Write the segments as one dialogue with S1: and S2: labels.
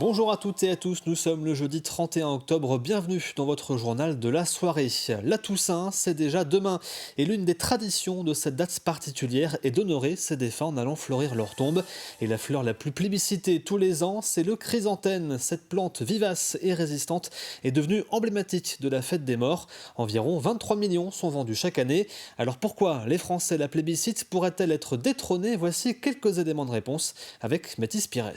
S1: Bonjour à toutes et à tous, nous sommes le jeudi 31 octobre, bienvenue dans votre journal de la soirée. La Toussaint, c'est déjà demain et l'une des traditions de cette date particulière est d'honorer ces défunts en allant fleurir leur tombe. Et la fleur la plus plébiscitée tous les ans, c'est le chrysanthème. Cette plante vivace et résistante est devenue emblématique de la fête des morts. Environ 23 millions sont vendus chaque année. Alors pourquoi les Français la plébiscitent? Pourrait-elle être détrônée? Voici quelques éléments de réponse avec Mathis Pires.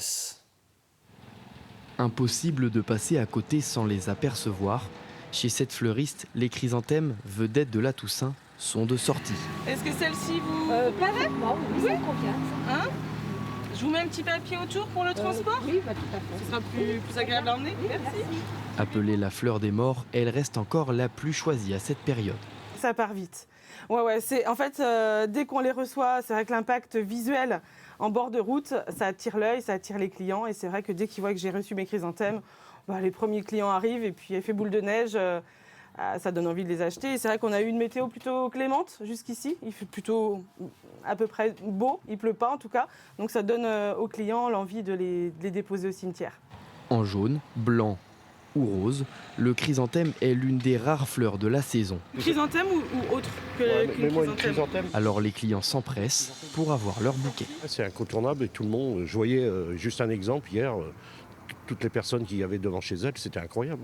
S2: Impossible de passer à côté sans les apercevoir. Chez cette fleuriste, les chrysanthèmes, vedettes de la Toussaint, sont de sortie.
S3: Est-ce que celle-ci vous...
S4: Pareil, bon, oui, ça me convient.
S3: Hein? Je vous mets un petit papier autour pour le transport?
S4: Oui, bah, tout à fait.
S3: Ce sera plus agréable à emmener? Merci.
S2: Appelée la fleur des morts, elle reste encore la plus choisie à cette période.
S3: Ça part vite. Ouais, en fait, dès qu'on les reçoit, c'est vrai que l'impact visuel en bord de route, ça attire l'œil, ça attire les clients. Et c'est vrai que dès qu'ils voient que j'ai reçu mes chrysanthèmes, les premiers clients arrivent et puis effet boule de neige, ça donne envie de les acheter. Et c'est vrai qu'on a eu une météo plutôt clémente jusqu'ici. Il fait plutôt à peu près beau, il pleut pas en tout cas. Donc ça donne aux clients l'envie de les déposer au cimetière.
S2: En jaune, blanc ou rose, le chrysanthème est l'une des rares fleurs de la saison.
S3: Chrysanthème ou autre qu'une chrysanthème?
S2: Alors les clients s'empressent pour avoir leur bouquet.
S5: C'est incontournable et tout le monde, je voyais juste un exemple hier, toutes les personnes qui y avaient devant chez elles, c'était incroyable.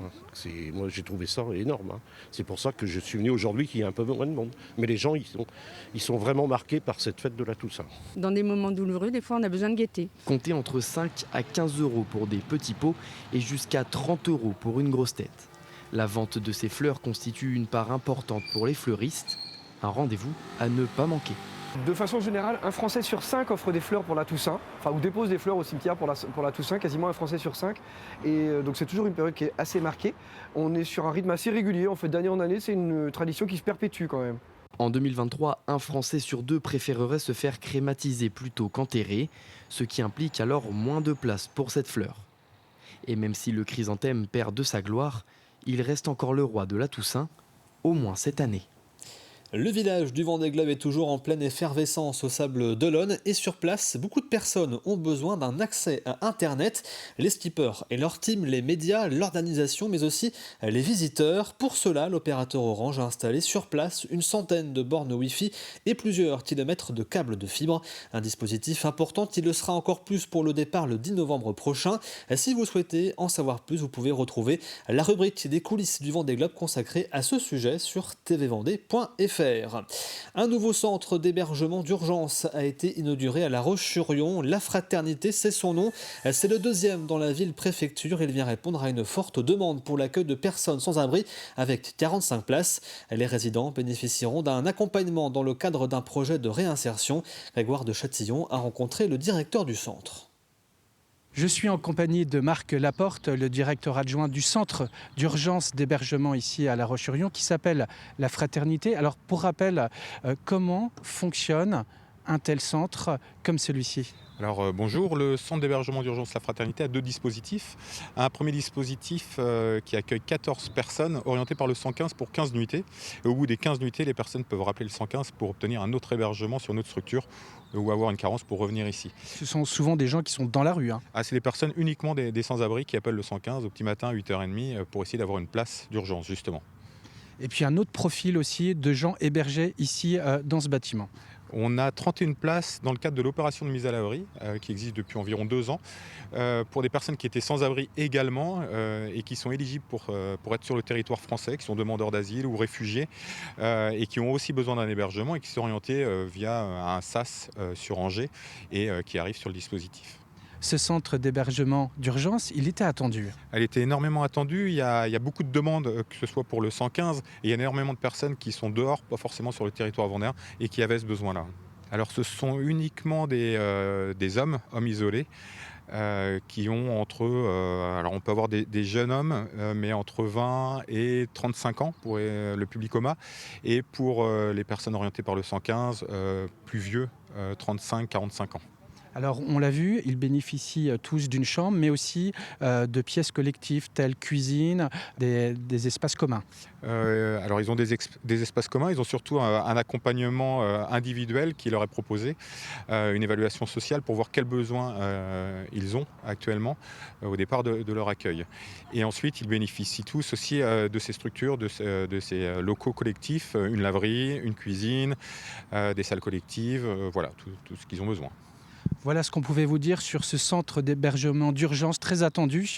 S5: Moi j'ai trouvé ça énorme. C'est pour ça que je suis venu aujourd'hui qu'il y a un peu moins de monde. Mais les gens, ils sont vraiment marqués par cette fête de la Toussaint.
S4: Dans des moments douloureux, des fois, on a besoin de gaieté.
S2: Comptez entre 5 à 15 euros pour des petits pots et jusqu'à 30 euros pour une grosse tête. La vente de ces fleurs constitue une part importante pour les fleuristes. Un rendez-vous à ne pas manquer.
S6: De façon générale, un Français sur 5 offre des fleurs pour la Toussaint, ou dépose des fleurs au cimetière pour la Toussaint, quasiment un Français sur 5. Et donc c'est toujours une période qui est assez marquée. On est sur un rythme assez régulier, en fait, d'année en année, c'est une tradition qui se perpétue quand même.
S2: En 2023, un Français sur 2 préférerait se faire crématiser plutôt qu'enterrer, ce qui implique alors moins de place pour cette fleur. Et même si le chrysanthème perd de sa gloire, il reste encore le roi de la Toussaint, au moins cette année.
S1: Le village du Vendée Globe est toujours en pleine effervescence au Sable d'Olonne et sur place, beaucoup de personnes ont besoin d'un accès à Internet. Les skippers et leur team, les médias, l'organisation, mais aussi les visiteurs. Pour cela, l'opérateur Orange a installé sur place une centaine de bornes Wi-Fi et plusieurs kilomètres de câbles de fibre. Un dispositif important, il le sera encore plus pour le départ le 10 novembre prochain. Si vous souhaitez en savoir plus, vous pouvez retrouver la rubrique des coulisses du Vendée Globe consacrée à ce sujet sur tvvendée.fr. Un nouveau centre d'hébergement d'urgence a été inauguré à La Roche-sur-Yon. La Fraternité, c'est son nom. C'est le deuxième dans la ville-préfecture. Il vient répondre à une forte demande pour l'accueil de personnes sans abri avec 45 places. Les résidents bénéficieront d'un accompagnement dans le cadre d'un projet de réinsertion. Grégoire de Châtillon a rencontré le directeur du centre.
S7: Je suis en compagnie de Marc Laporte, le directeur adjoint du centre d'urgence d'hébergement ici à La Roche-sur-Yon qui s'appelle La Fraternité. Alors pour rappel, comment fonctionne un tel centre comme celui-ci ?
S8: Alors bonjour, le centre d'hébergement d'urgence La Fraternité a 2 dispositifs. Un premier dispositif qui accueille 14 personnes orientées par le 115 pour 15 nuitées. Et au bout des 15 nuitées, les personnes peuvent rappeler le 115 pour obtenir un autre hébergement sur notre structure ou avoir une carence pour revenir ici.
S7: Ce sont souvent des gens qui sont dans la rue.
S8: C'est des personnes uniquement des sans-abri qui appellent le 115 au petit matin à 8h30 pour essayer d'avoir une place d'urgence justement.
S7: Et puis un autre profil aussi de gens hébergés ici dans ce bâtiment.
S8: On a 31 places dans le cadre de l'opération de mise à l'abri qui existe depuis environ 2 ans pour des personnes qui étaient sans abri également et qui sont éligibles pour être sur le territoire français, qui sont demandeurs d'asile ou réfugiés et qui ont aussi besoin d'un hébergement et qui sont orientés via un SAS sur Angers et qui arrivent sur le dispositif.
S7: Ce centre d'hébergement d'urgence, il était attendu.
S8: Elle était énormément attendue, il y a beaucoup de demandes, que ce soit pour le 115, et il y a énormément de personnes qui sont dehors, pas forcément sur le territoire vendéen, et qui avaient ce besoin-là. Alors ce sont uniquement des hommes isolés, qui ont alors on peut avoir des jeunes hommes, mais entre 20 et 35 ans pour le public coma, et pour les personnes orientées par le 115, plus vieux, 35-45 ans.
S7: Alors on l'a vu, ils bénéficient tous d'une chambre, mais aussi de pièces collectives telles cuisine, des espaces communs.
S8: Alors ils ont des espaces communs, ils ont surtout un accompagnement individuel qui leur est proposé, une évaluation sociale pour voir quels besoins ils ont actuellement au départ de leur accueil. Et ensuite ils bénéficient tous aussi de ces structures, de ces locaux collectifs, une laverie, une cuisine, des salles collectives, voilà, tout ce qu'ils ont besoin.
S7: Voilà ce qu'on pouvait vous dire sur ce centre d'hébergement d'urgence très attendu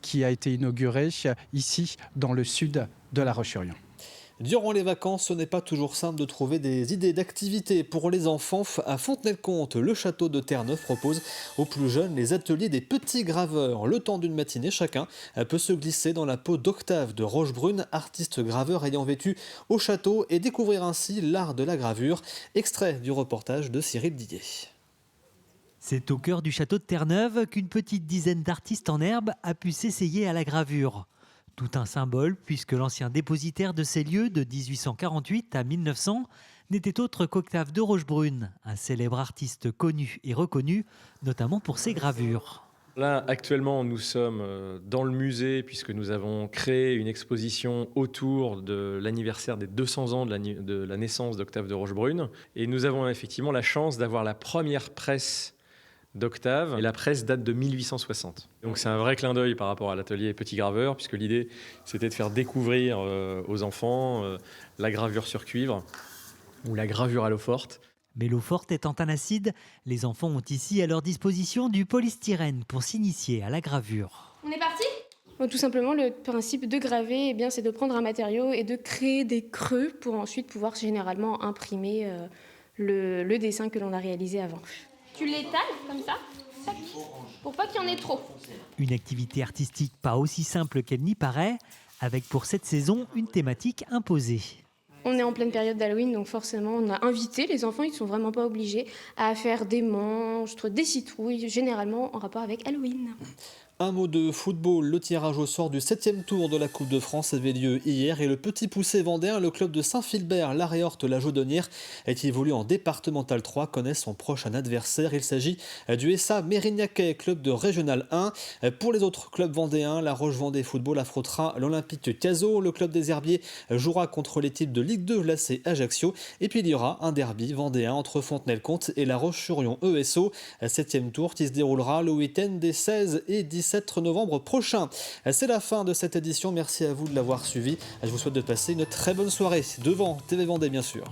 S7: qui a été inauguré ici dans le sud de La Roche-sur-Yon.
S1: Durant les vacances, ce n'est pas toujours simple de trouver des idées d'activités pour les enfants. À Fontenay-le-Comte, le château de Terre-Neuve propose aux plus jeunes les ateliers des petits graveurs. Le temps d'une matinée, chacun peut se glisser dans la peau d'Octave de Rochebrune, artiste graveur ayant vécu au château, et découvrir ainsi l'art de la gravure. Extrait du reportage de Cyril Didier.
S9: C'est au cœur du château de Terre-Neuve qu'une petite dizaine d'artistes en herbe a pu s'essayer à la gravure. Tout un symbole puisque l'ancien dépositaire de ces lieux de 1848 à 1900 n'était autre qu'Octave de Rochebrune, un célèbre artiste connu et reconnu, notamment pour ses gravures.
S10: Là, actuellement, nous sommes dans le musée puisque nous avons créé une exposition autour de l'anniversaire des 200 ans de la naissance d'Octave de Rochebrune. Et nous avons effectivement la chance d'avoir la première presse d'Octave, et la presse date de 1860. Donc c'est un vrai clin d'œil par rapport à l'atelier Petit Graveur, puisque l'idée c'était de faire découvrir aux enfants la gravure sur cuivre ou la gravure à l'eau forte.
S9: Mais l'eau forte étant un acide, les enfants ont ici à leur disposition du polystyrène pour s'initier à la gravure.
S11: On est parti ? Tout simplement, le principe de graver, eh bien, c'est de prendre un matériau et de créer des creux pour ensuite pouvoir généralement imprimer le dessin que l'on a réalisé avant. Tu l'étales comme ça, pour pas qu'il y en ait trop.
S9: Une activité artistique pas aussi simple qu'elle n'y paraît, avec pour cette saison une thématique imposée.
S11: On est en pleine période d'Halloween, donc forcément on a invité les enfants, ils ne sont vraiment pas obligés à faire des monstres, des citrouilles, généralement en rapport avec Halloween.
S1: Un mot de football, le tirage au sort du 7e tour de la Coupe de France avait lieu hier et le petit poussé vendéen, le club de Saint-Philbert, la Réorte, la Jaudonnière, qui évolue en départemental 3, connaît son prochain adversaire. Il s'agit du SA Mérignacais, club de régional 1. Pour les autres clubs vendéens, la Roche-Vendée Football affrontera l'Olympique Cazaux. Le club des Herbiers jouera contre l'équipe de Ligue 2, l'AC Ajaccio. Et puis il y aura un derby vendéen entre Fontenay-le-Comte et la Roche-sur-Yon ESO. 7e tour qui se déroulera le week-end des 16 et 17 novembre prochain. C'est la fin de cette édition. Merci à vous de l'avoir suivi. Je vous souhaite de passer une très bonne soirée devant TV Vendée, bien sûr.